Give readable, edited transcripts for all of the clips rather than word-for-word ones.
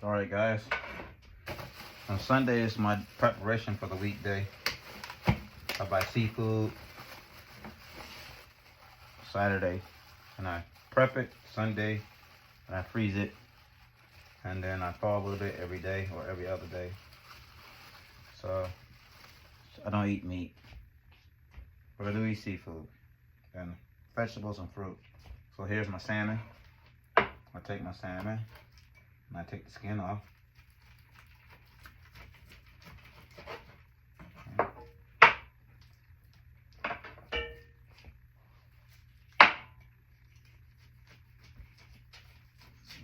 Alright guys, on Sunday is my preparation for the weekday. I buy seafood Saturday and I prep it Sunday and I freeze it, and then I thaw a little bit every day or every other day. So I don't eat meat, but I do eat seafood and vegetables and fruit. So here's my salmon. I take my salmon and I take the skin off. There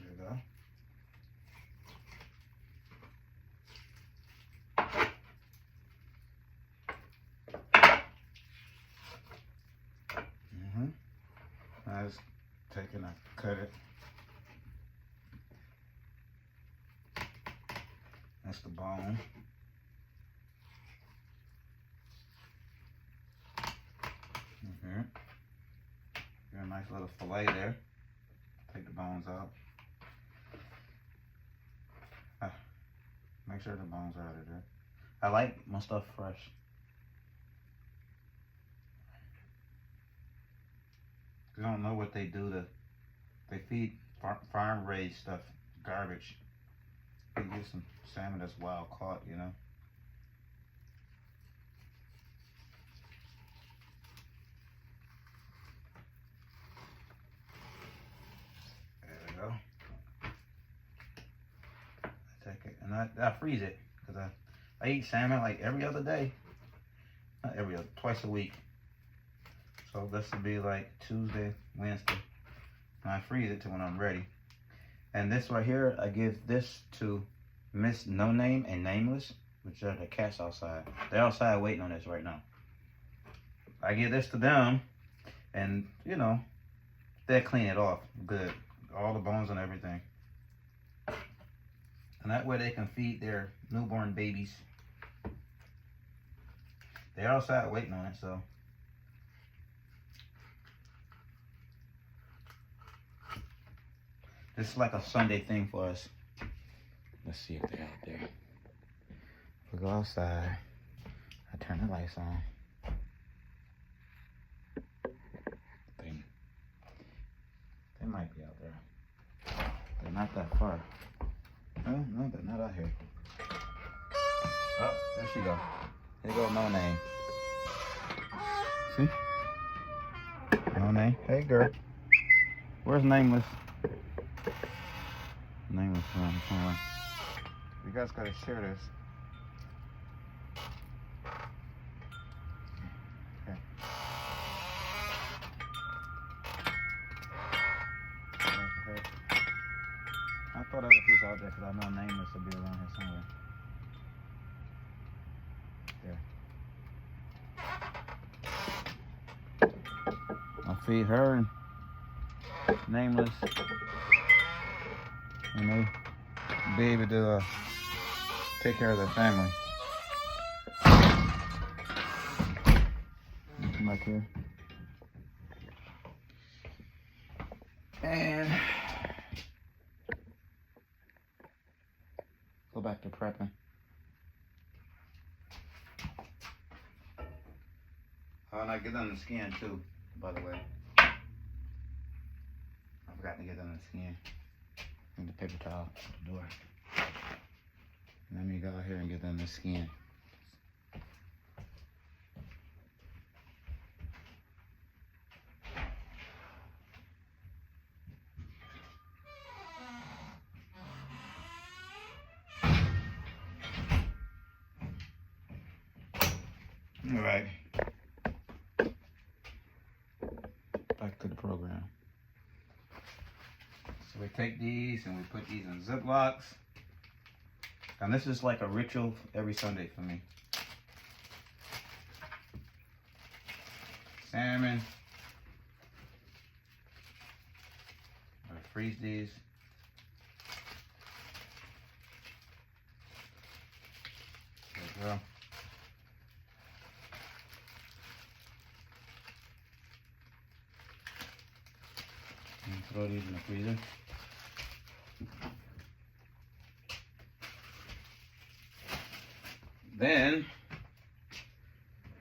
you go. I just take it and I cut it. That's the bone. Got a nice little fillet there. Take the bones out. Make sure the bones are out of there. I like my stuff fresh. You don't know what they do to. They feed farm raised stuff garbage. They use some salmon that's wild caught, you know. There we go. I take it and I freeze it because I eat salmon like every other day. Not every other, twice a week. So this will be like Tuesday, Wednesday. And I freeze it to when I'm ready. And this right here, I give this to Miss No Name and Nameless, which are the cats outside. They're outside waiting on this right now. I give this to them, and you know, they'll clean it off good. All the bones and everything. And that way they can feed their newborn babies. They're outside waiting on it, so. This is like a Sunday thing for us. Let's see if they're out there. If we go outside, I turn the lights on. They might be out there. They're not that far. No, they're not out here. Oh, there she go. There go No Name. See? No Name. Hey, girl. Where's Nameless? Nameless around the corner. You guys gotta share this. Okay. I thought there was a piece out there because I know Nameless will be around here somewhere. There. I'll feed her and Nameless. And they be able to take care of their family. Come back here. And go back to prepping. Oh, and I get on the skin too, by the way. I forgot to get on the skin. And the paper towel at the door. Let me go out here and get them the skin. All right. Back to the program. So we take these and we put these in Ziplocs. And this is like a ritual every Sunday for me. Salmon. I freeze these. There we go. And throw these in the freezer. Then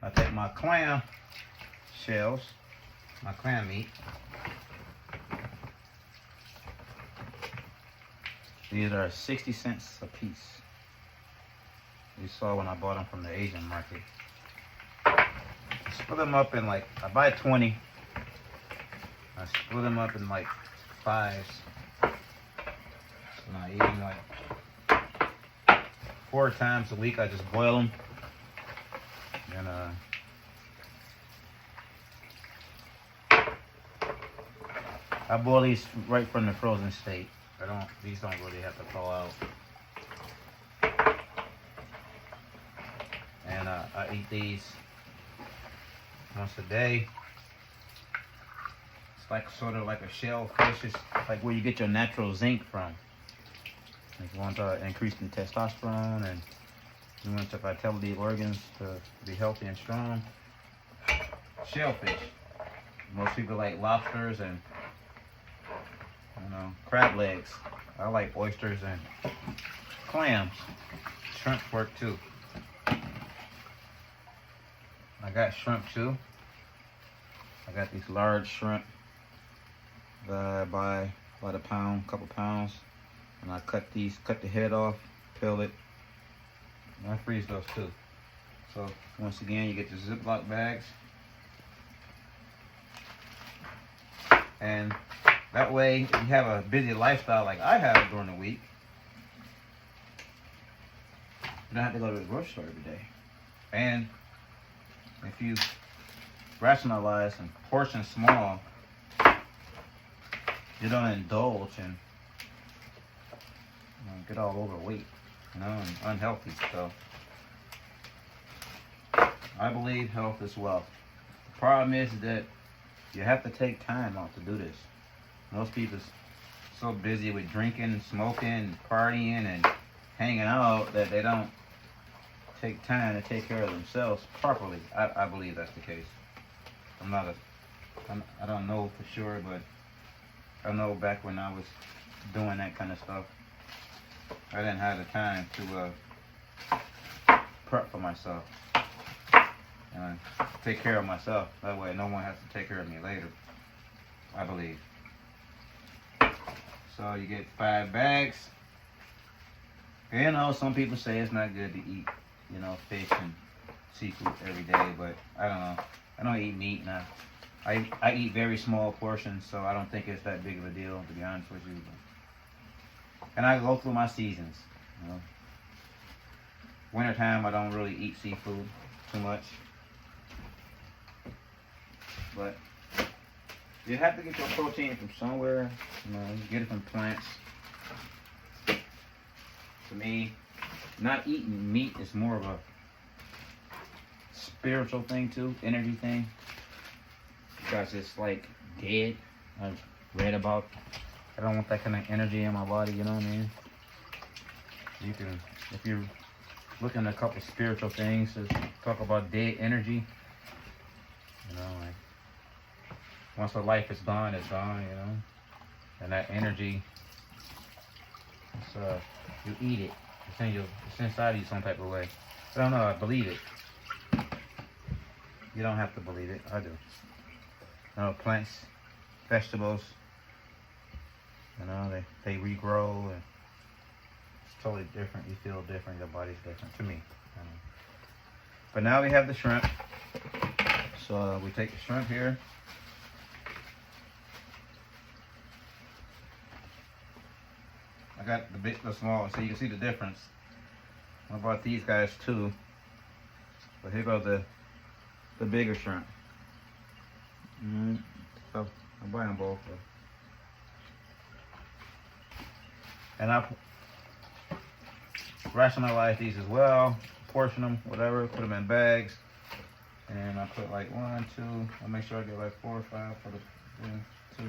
I take my clam shells, my clam meat. These are 60 cents a piece. You saw when I bought them from the Asian market. I split them up in like, I buy 20. I split them up in like 5s. So I eat them like 4 times a week. I just boil them. And I boil these right from the frozen state. These don't really have to thaw out. And I eat these once a day. It's like sort of like a shellfish. It's like where you get your natural zinc from. If you want to increase the testosterone and you want your vitality organs to be healthy and strong. Shellfish. Most people like lobsters and crab legs. I like oysters and clams. Shrimp work too. I got shrimp too. I got these large shrimp that I buy by the pound, couple pounds. And I cut the head off, peel it, and I freeze those too. So once again, you get your Ziploc bags. And that way, if you have a busy lifestyle like I have during the week, you don't have to go to the grocery store every day. And if you rationalize and portion small, you don't indulge and get all overweight, and unhealthy. So I believe health is wealth. The problem is that you have to take time out to do this. Most people are so busy with drinking, smoking, partying, and hanging out that they don't take time to take care of themselves properly. I believe that's the case. I don't know for sure, but I know back when I was doing that kind of stuff, I didn't have the time to prep for myself and take care of myself. That way no one has to take care of me later, I believe. So you get 5 bags. Some people say it's not good to eat, fish and seafood every day, but I don't know. I don't eat meat, and I eat very small portions, so I don't think it's that big of a deal, to be honest with you. And I go through my seasons. Wintertime, I don't really eat seafood too much. But you have to get your protein from somewhere. You get it from plants. To me, not eating meat is more of a spiritual thing too, energy thing. Because it's like dead. I've read about, I don't want that kind of energy in my body, you know what I mean? If you're looking at a couple spiritual things to talk about dead energy, like once a life is gone, it's gone, and that energy, you eat it. It's inside you some type of way. I don't know, I believe it. You don't have to believe it, I do. Plants, vegetables, they regrow, and it's totally different. You feel different, your body's different, to me. But now we have the shrimp. So we take the shrimp here. I got the big, the small, so you can see the difference. I bought these guys too. But here goes the bigger shrimp. So I'm buying both. And I rationalize these as well, portion them, whatever, put them in bags. And I put like 1, 2, I'll make sure I get like 4 or 5 for the 1, 2,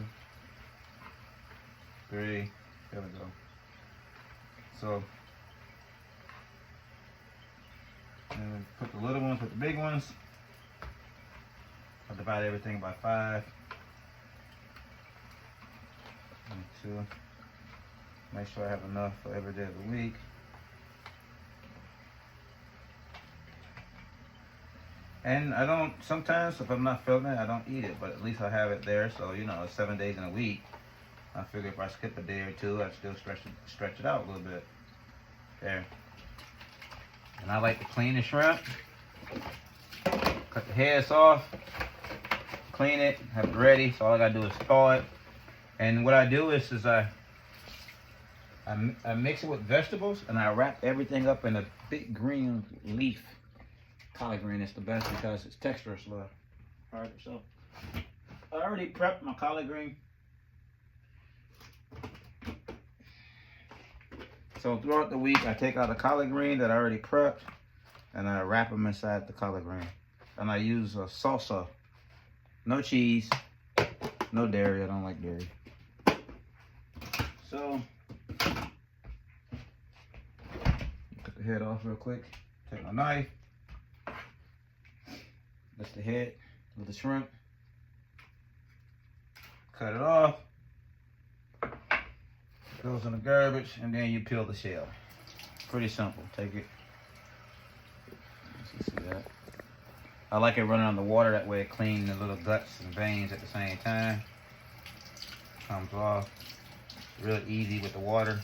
3, there we go. So, and put the little ones with the big ones. I divide everything by 5. 1, 2. Make sure I have enough for every day of the week. And I don't, sometimes if I'm not feeling it, I don't eat it, but at least I have it there. So, you know, it's 7 days in a week. I figure if I skip a day or two, I still stretch it out a little bit. There. And I like to clean the shrimp. Cut the heads off. Clean it. Have it ready. So all I gotta do is thaw it. And what I do is I mix it with vegetables and I wrap everything up in a big green leaf. Collard green is the best because its texture is a little harder. So I already prepped my collard green. So throughout the week, I take out the collard green that I already prepped and I wrap them inside the collard green. And I use a salsa. No cheese, no dairy. I don't like dairy. So, cut the head off real quick. Take my knife. That's the head of the shrimp. Cut it off. Goes in the garbage, and then you peel the shell. Pretty simple. Take it. Let's see that. I like it running on the water, that way it cleans the little guts and veins at the same time. Comes off. Real easy with the water.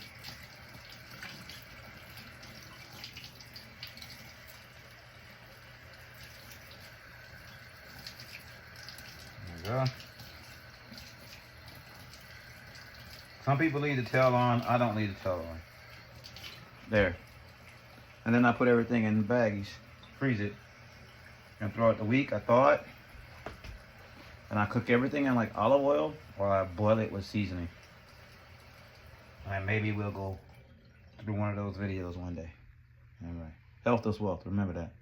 There we go. Some people leave the tail on. I don't leave the tail on. There. And then I put everything in baggies. Freeze it. And throughout the week, I thaw it. And I cook everything in like olive oil or I boil it with seasoning. And maybe we'll go through one of those videos one day. All right. Health is wealth. Remember that.